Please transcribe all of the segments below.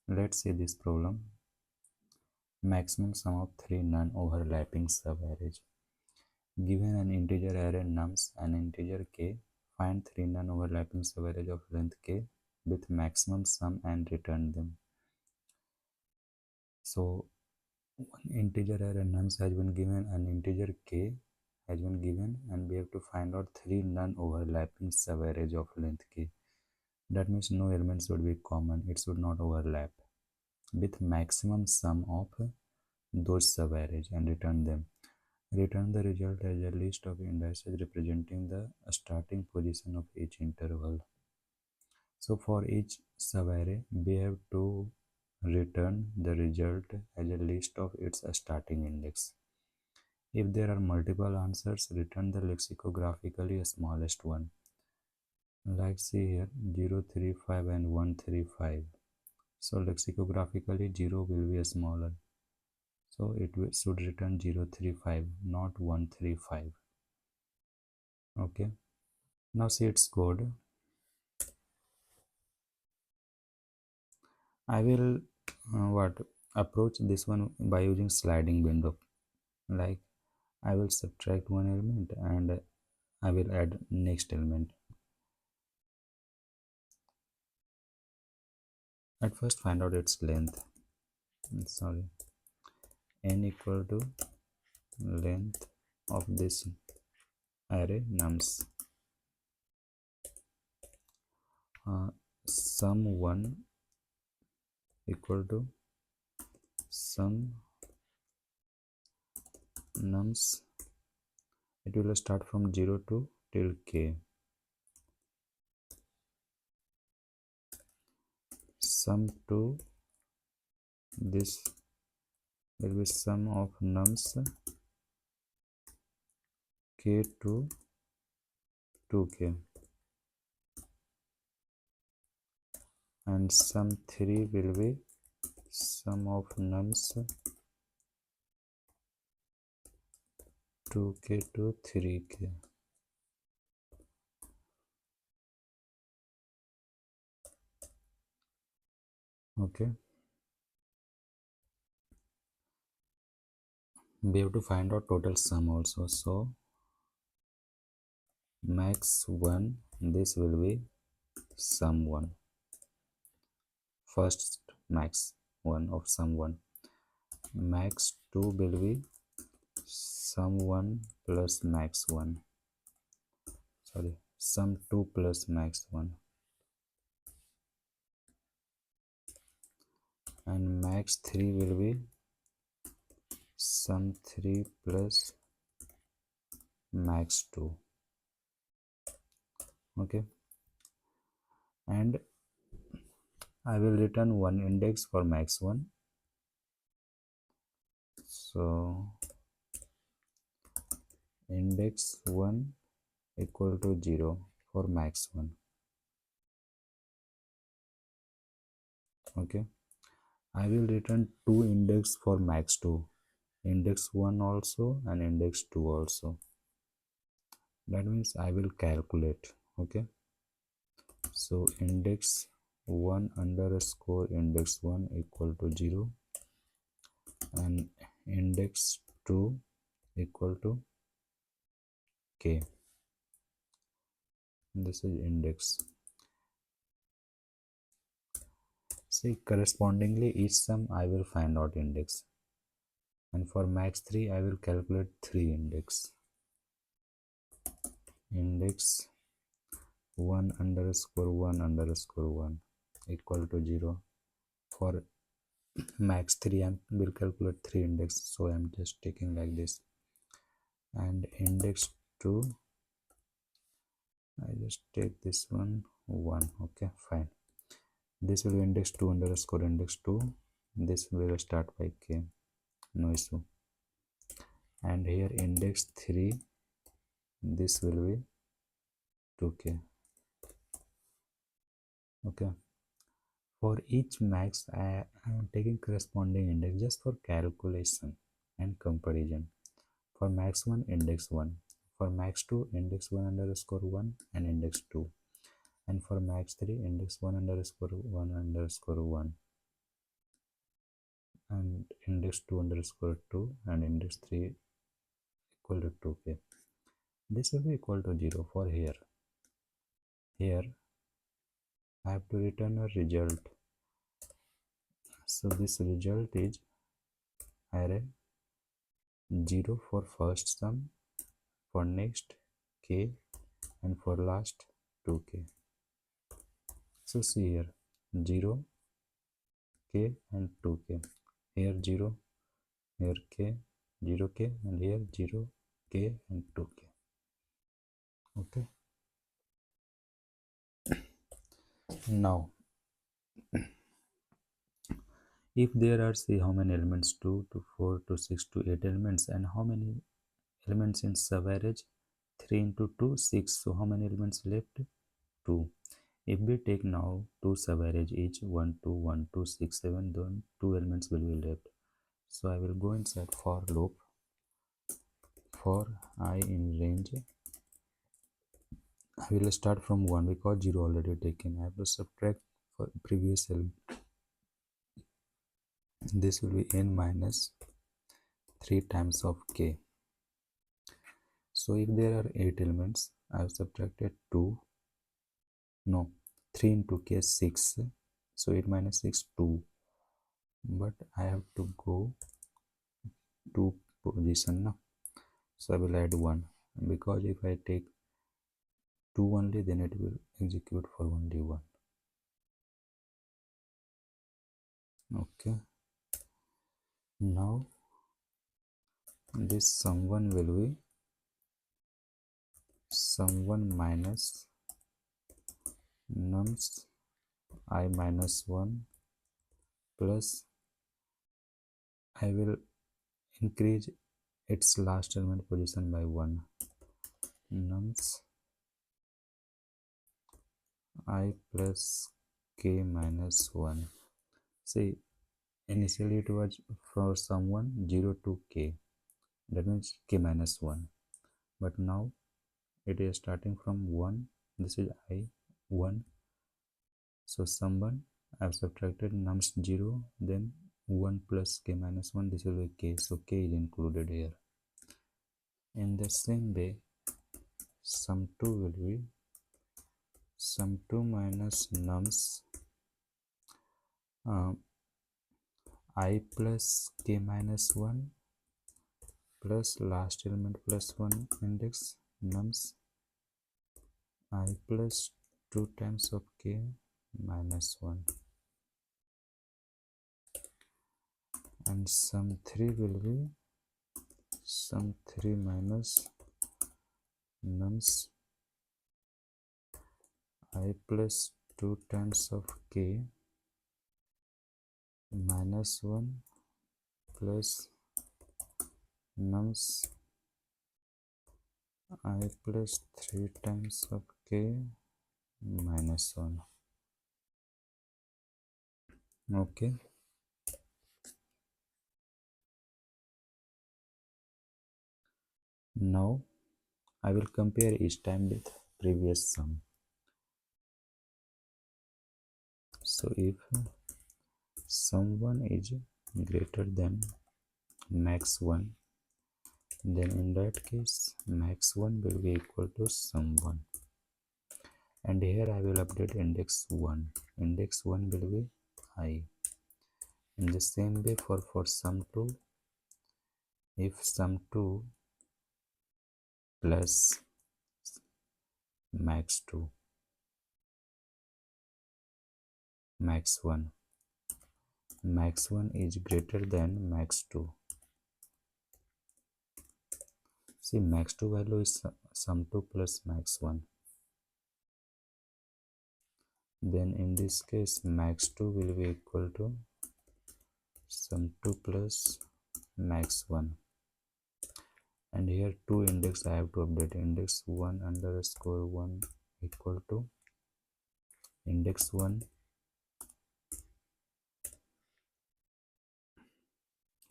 Let's see this problem. Maximum sum of three non-overlapping subarrays. Given an integer array nums and integer k, find three non-overlapping subarrays of length k with maximum sum and return them. So one integer array nums has been given, an integer k has been given, and we have to find out three non-overlapping subarrays of length k. That means no elements should be common, it should not overlap, with maximum sum of those subarrays and return them. Return the result as a list of indices representing the starting position of each interval. So for each subarray, we have to return the result as a list of its starting index. If there are multiple answers, return the lexicographically smallest one. Like see here 0, 3, 5 and 1, 3, 5. So lexicographically 0 will be smaller. So it should return 0, 3, 5, not 1, 3, 5. Okay. Now see its code. I will approach this one by using sliding window. Like I will subtract one element and I will add next element. At first find out its length. Sorry, n equal to length of this array nums. Sum1 equal to sum nums. It will start from 0 to till k. Sum2, this will be sum of nums k to 2k, and sum3 will be sum of nums 2k to 3k. Okay, we have to find out total sum also. So max 1, this will be sum 1, first max 1 of sum 1. Max 2 will be sum 1 plus max 1, sorry, sum 2 plus max 1, and max 3 will be sum 3 plus max 2. Okay, and I will return one index for max 1. So index 1 equal to 0 for max 1. Okay, I will return two index for max 2, index 1 also and index 2 also. That means I will calculate. Okay, so index 1 underscore index 1 equal to 0, and index 2 equal to k. This is index. See, correspondingly each sum I will find out index, and for max 3 I will calculate 3 index. Index 1 underscore 1 underscore 1 equal to 0. For max 3 I will calculate 3 index, so I am just taking like this. And index 2, I just take this one 1. Okay, fine. This will be index 2 underscore index 2. This will start by k, no issue. And here index 3, this will be 2k. Okay, for each max I am taking corresponding index just for calculation and comparison. For max 1 index 1, for max 2 index 1 underscore 1 and index 2, and for max 3 index 1 underscore 1 underscore 1. and index 2 underscore 2 and index 3 equal to 2k. This will be equal to 0 for here. Here I have to return a result. So this result is array 0 for first sum, for next k, and for last 2k. So see here 0 k and 2k. Here 0, here k, 0k, and here 0k and 2k. Okay. Now if there are, say, how many elements, 2 to 4 to 6 to 8 elements, and how many elements in subarray, 3 into 2 6, so how many elements left? 2. If we take now 2 subarrays each, 1 2 1 2 6 7, then 2 elements will be left. So I will go inside for loop. For I in range, I will start from 1 because 0 already taken. I have to subtract for previous element. This will be n minus 3 times of k. So if there are 8 elements, I have subtracted 2, no, 3 into k 6, so 8 minus 6 2, but I have to go to position now, so I will add 1, because if I take 2 only, then it will execute for only 1. Okay, now this sum1 will be sum1 minus nums I minus 1 plus I will increase its last element position by 1, nums I plus k minus 1. See, initially it was for sum1 0 to k, that means k minus 1, but now it is starting from 1. This is I 1, so sum1 I have subtracted nums 0, then 1 plus k minus 1, this will be k, so k is included here. In the same way, sum2 will be sum2 minus nums I plus k minus 1 plus last element plus 1 index nums I plus 2 times of k minus 1, and sum3 will be sum3 minus nums I plus 2 times of k minus 1 plus nums I plus 3 times of k minus 1. Okay, now I will compare each time with previous sum. So if sum1 is greater than max1, then in that case max1 will be equal to sum1, and here I will update index 1. Index 1 will be I. In the same way for sum2, if sum2 plus max2 max1, max1 is greater than max2. See, max2 value is sum2 plus max1. Then in this case max2 will be equal to sum2 plus max1, and here 2 index I have to update. Index 1 underscore 1 equal to index 1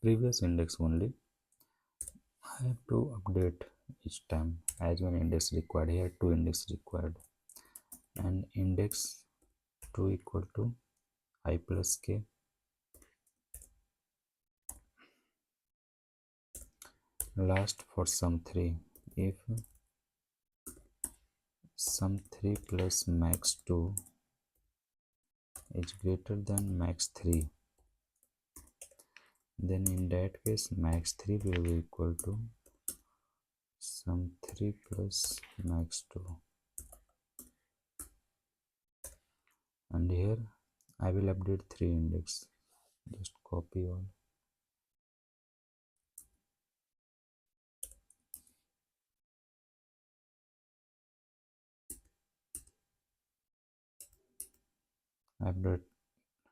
previous index only. I have to update each time as one index required. Here 2 index required, and index 2 equal to I plus k last for sum 3. If sum 3 plus max 2 is greater than max 3, then in that case max 3 will be equal to sum 3 plus max 2. And here I will update 3 index. Just copy all. Update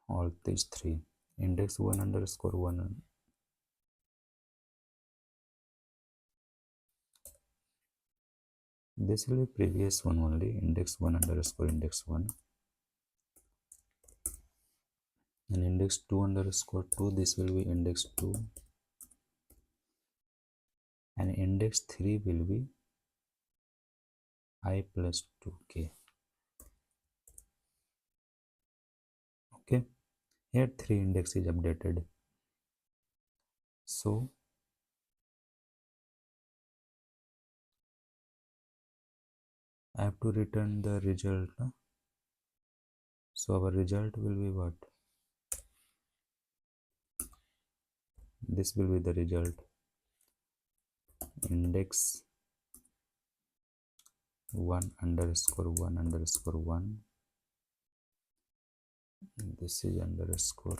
all these 3. Index 1 underscore 1. This will be previous one only, index 1 underscore index 1. And index 2 underscore 2, this will be index 2. And index 3 will be I plus 2k. Okay, here 3 index is updated. So I have to return the result. So our result will be what? This will be the result. Index 1 underscore 1 underscore 1. This is underscore.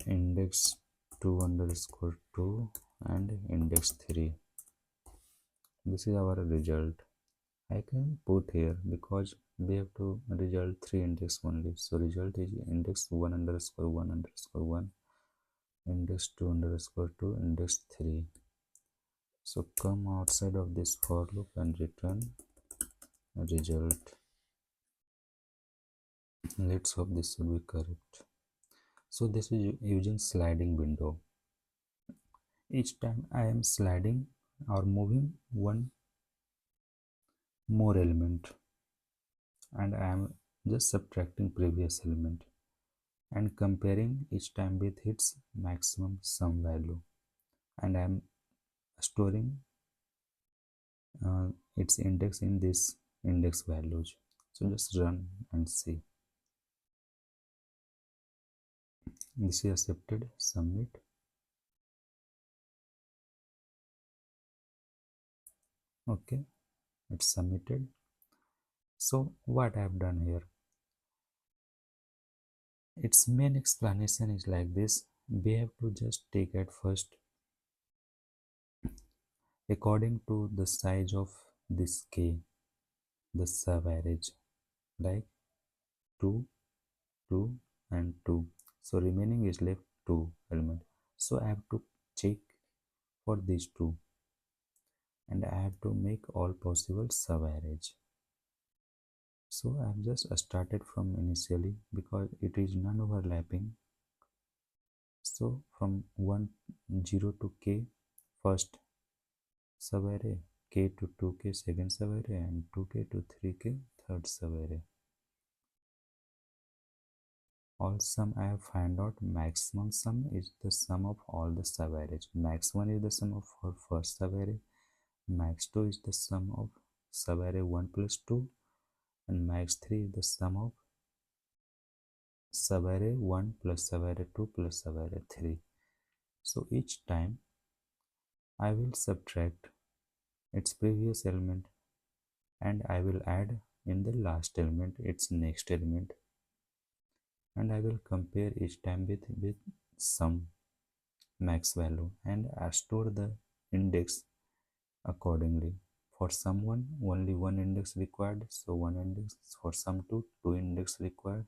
Index 2 underscore 2 and index 3. This is our result. I can put here because we have to result 3 index only. So result is index 1 underscore 1 underscore 1, index 2 underscore 2, index 3. So come outside of this for loop and return result. Let's hope this should be correct. So this is using sliding window. Each time I am sliding or moving one more element, and I am just subtracting previous element and comparing each time with its maximum sum value, and I am storing its index in this index values. So just run and see. This is accepted. Submit. Okay, it's submitted. So what I have done here, its main explanation is like this. We have to just take at first according to the size of this k, the subaverage, like 2, 2 and 2. So remaining is left 2 element. So I have to check for these 2 and I have to make all possible subaverage. So I have just started from initially because it is non-overlapping. So from 1 0 to k first subarray, k to 2k second subarray, and 2k to 3k third subarray. All sum I have find out maximum sum is the sum of all the subarrays. Max 1 is the sum of our first subarray, max 2 is the sum of subarray 1 plus 2, and max 3 is the sum of subarray 1 plus subarray 2 plus subarray 3. So each time I will subtract its previous element and I will add in the last element its next element, and I will compare each time with some max value and I store the index accordingly. For someone only one index required, so one index. For some two index required.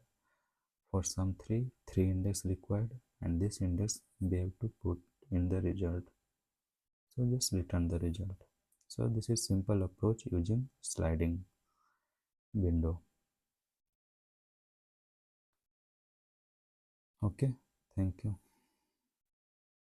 For some three index required, and this index we have to put in the result. So just return the result. So this is simple approach using sliding window. Okay, thank you.